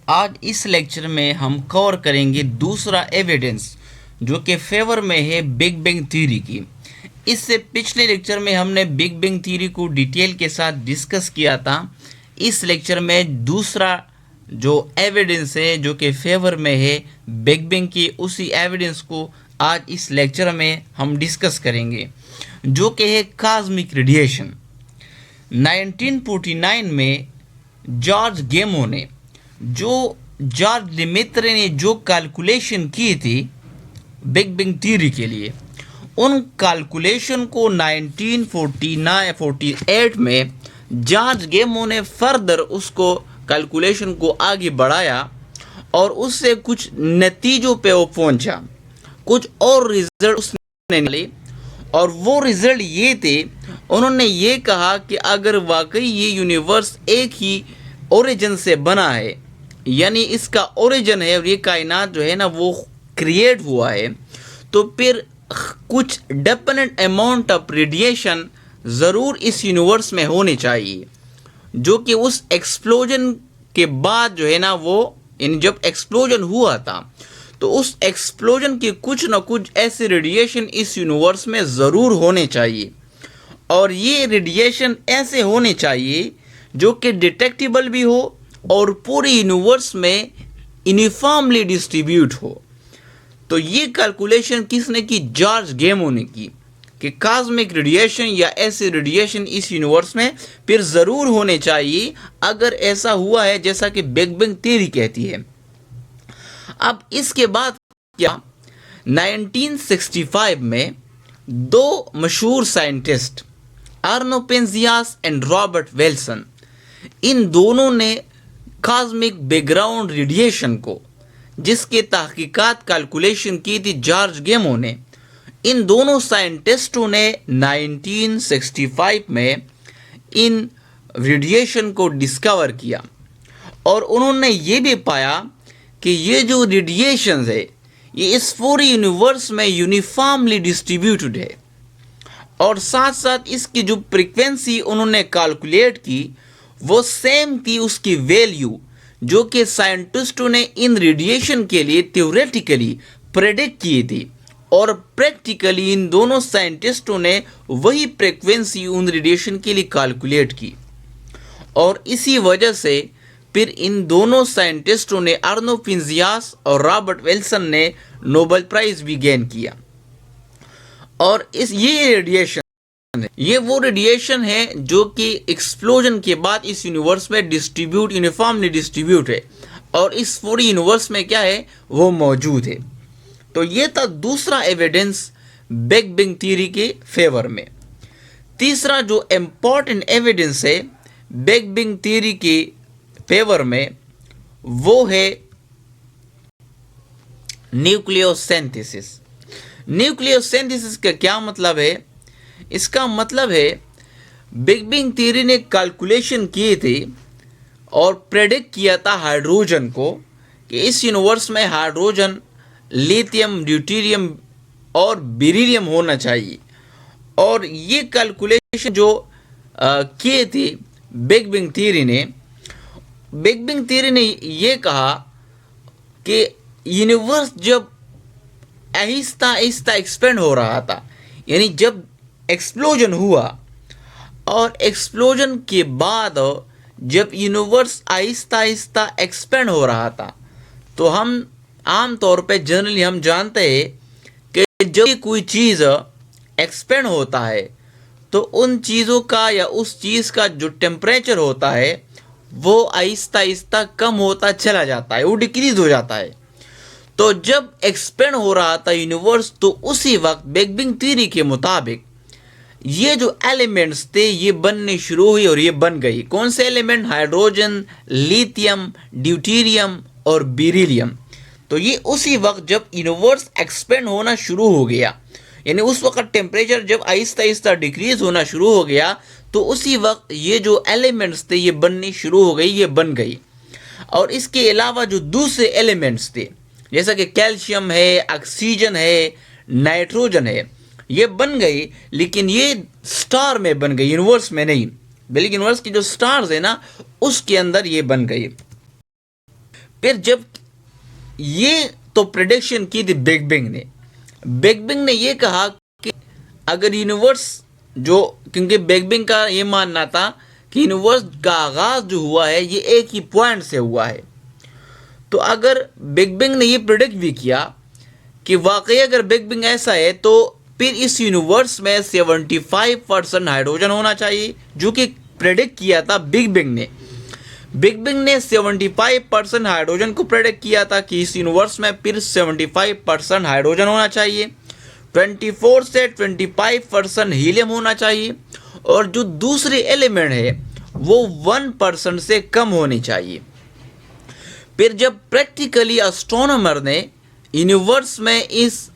आज इस लेक्चर में हम कवर करेंगे दूसरा एविडेंस जो कि फेवर में है बिग बैंग थ्योरी की। इससे पिछले लेक्चर में हमने बिग बैंग थ्योरी को डिटेल के साथ डिस्कस किया था। इस लेक्चर में दूसरा जो एविडेंस है जो कि फेवर में है बिग बैंग की, उसी एविडेंस को आज इस लेक्चर में हम डिस्कस करेंगे जो कि है कॉस्मिक रेडिएशन। 1949 में जॉर्ज गेमो ने जॉर्ज लेमेत्रे ने जो कैलकुलेशन की थी बिग बैंग थ्योरी के लिए, उन कैलकुलेशन को 1948 में जॉर्ज गेमो ने फर्दर उसको कैलकुलेशन को आगे बढ़ाया और उससे कुछ नतीजों पे वो पहुंचा, कुछ और रिजल्ट उसने निकाले। और वो रिजल्ट ये थे, उन्होंने ये कहा कि अगर वाकई ये यूनिवर्स एक ही ओरिजिन से बना है, यानी इसका ओरिजिन है और ये कायनात जो है ना वो क्रिएट हुआ है, तो फिर कुछ डेफिनेट अमाउंट ऑफ रेडिएशन ज़रूर इस यूनिवर्स में होने चाहिए, जो कि उस एक्सप्लोजन के बाद जो है ना वो, यानी जब एक्सप्लोजन हुआ था तो उस एक्सप्लोजन के कुछ ना कुछ ऐसे रेडिएशन इस यूनिवर्स में ज़रूर होने चाहिए। और ये रेडिएशन ऐसे होने चाहिए जो कि डिटेक्टेबल भी हो और पूरे यूनिवर्स में यूनिफॉर्मली डिस्ट्रीब्यूट हो। तो ये कैलकुलेशन किसने की? जॉर्ज गेमो ने की कि कॉस्मिक रेडिएशन या ऐसे रेडिएशन इस यूनिवर्स में फिर ज़रूर होने चाहिए अगर ऐसा हुआ है जैसा कि बिग बैंग थ्योरी कहती है। अब इसके बाद क्या, 1965 में दो मशहूर scientist Arno Penzias and Robert Wilson, इन दोनों ने कॉस्मिक बैकग्राउंड रेडिएशन को, जिसके तहकीकात कैलकुलेशन की थी जॉर्ज गेमो ने, इन दोनों साइंटिस्टों ने 1965 में इन रेडिएशन को डिस्कवर किया। और उन्होंने ये भी पाया कि ये जो रेडिएशन है ये इस पूरे यूनिवर्स में यूनिफॉर्मली डिस्ट्रीब्यूटेड है। और साथ साथ इसकी जो फ्रीक्वेंसी उन्होंने कैलकुलेट की वो सेम थी उसकी वैल्यू जो कि साइंटिस्टों ने इन रेडिएशन के लिए थ्योरेटिकली प्रेडिक्ट की थी। और प्रैक्टिकली इन दोनों साइंटिस्टों ने वही फ्रीक्वेंसी उन रेडिएशन के लिए कैलकुलेट की। और इसी वजह से फिर इन दोनों साइंटिस्टों ने, आर्नो पेंजियास और रॉबर्ट विल्सन ने, नोबेल प्राइज भी गेन किया। और ये रेडिएशन, ये वो रेडिएशन है जो कि एक्सप्लोजन के बाद इस यूनिवर्स में यूनिफॉर्मली डिस्ट्रीब्यूट है और इस पूरी यूनिवर्स में क्या है वो मौजूद है। तो ये था दूसरा एविडेंस बिग बैंग थ्योरी के फेवर में। तीसरा जो इम्पोर्टेंट एविडेंस है बिग बैंग थ्योरी के फेवर में वो है न्यूक्लियोसिंथेसिस। न्यूक्लियोसिंथेसिस का क्या मतलब है? इसका मतलब है बिग बैंग थ्योरी ने कैलकुलेशन किए थे और प्रेडिक्ट किया था हाइड्रोजन को कि इस यूनिवर्स में हाइड्रोजन, लिथियम, ड्यूटेरियम और बेरिलियम होना चाहिए। और ये कैलकुलेशन जो किए थे बिग बैंग थ्योरी ने, बिग बैंग थ्योरी ने ये कहा कि यूनिवर्स जब आहिस्ता आहिस्ता एक्सपेंड हो रहा था, यानी जब एक्सप्लोजन हुआ और एक्सप्लोजन के बाद जब यूनिवर्स आहिस्ता आहिस्ता एक्सपेंड हो रहा था, तो हम आम तौर पे जनरली हम जानते हैं कि जब कोई चीज़ एक्सपेंड होता है तो उन चीज़ों का या उस चीज़ का जो टेम्परेचर होता है वो आहिस्ता आहिस्ता कम होता चला जाता है, वो डिक्रीज हो जाता है। तो जब एक्सपेंड हो रहा था यूनिवर्स, तो उसी वक्त बिग बैंग थ्योरी के मुताबिक ये जो एलिमेंट्स थे ये बनने शुरू हुई और ये बन गई। कौन से एलिमेंट? हाइड्रोजन, लिथियम, ड्यूटेरियम और बेरिलियम। तो ये उसी वक्त जब यूनिवर्स एक्सपेंड होना शुरू हो गया, यानी उस वक्त टेम्परेचर जब आहिस्ता आहिस्ता डिक्रीज होना शुरू हो गया, तो उसी वक्त ये जो एलिमेंट्स थे ये बनने शुरू हो गई, ये बन गई। और इसके अलावा जो दूसरे एलिमेंट्स थे जैसा कि कैल्शियम है, ऑक्सीजन है, नाइट्रोजन है, ये बन गई, लेकिन ये स्टार में बन गई, यूनिवर्स में नहीं, बल्कि यूनिवर्स की जो स्टार्स है ना उसके अंदर ये बन गई। फिर जब ये तो प्रेडिक्शन की थी बिग बिंग ने ये कहा कि अगर यूनिवर्स जो, क्योंकि बिग बिंग का ये मानना था कि यूनिवर्स का आगाज जो हुआ है ये एक ही पॉइंट से हुआ है, तो अगर बिग बिंग ने ये प्रेडिक्ट भी किया कि वाकई अगर बिग बिंग ऐसा है तो फिर इस यूनिवर्स में 75% हाइड्रोजन होना चाहिए, जो कि प्रेडिक्ट किया था बिग बिंग ने 75% हाइड्रोजन को प्रेडिक्ट किया था कि इस यूनिवर्स में फिर 75% हाइड्रोजन होना चाहिए, 24 से 25% हीलियम होना चाहिए, और जो दूसरे एलिमेंट है वो 1% से कम होनी चाहिए। फिर जब प्रैक्टिकली एस्ट्रोनॉमर ने यूनिवर्स में इस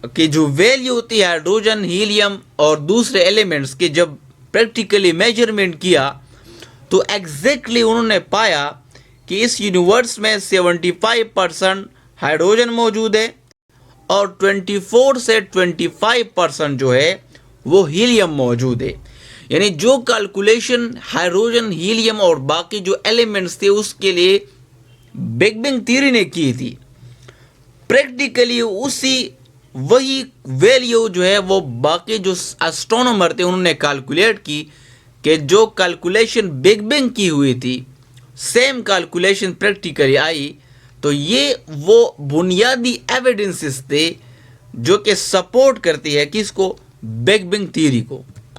की जो वैल्यू होती है हाइड्रोजन, हीलियम और दूसरे एलिमेंट्स के, जब प्रैक्टिकली मेजरमेंट किया तो एग्जैक्टली उन्होंने पाया कि इस यूनिवर्स में 75% हाइड्रोजन मौजूद है और 24 से 25% जो है वो हीलियम मौजूद है। यानी जो कैलकुलेशन हाइड्रोजन, हीलियम और बाकी जो एलिमेंट्स थे उसके लिए बिग बिंग थ्योरी ने की थी, प्रैक्टिकली वही वैल्यू जो है वो बाकी जो एस्ट्रोनॉमर थे उन्होंने कैलकुलेट की, कि जो कैलकुलेशन बिग बिंग की हुई थी सेम कैलकुलेशन प्रैक्टिकली आई। तो ये वो बुनियादी एविडेंसेस थे जो कि सपोर्ट करती है किसको, बिग बिंग थ्योरी को।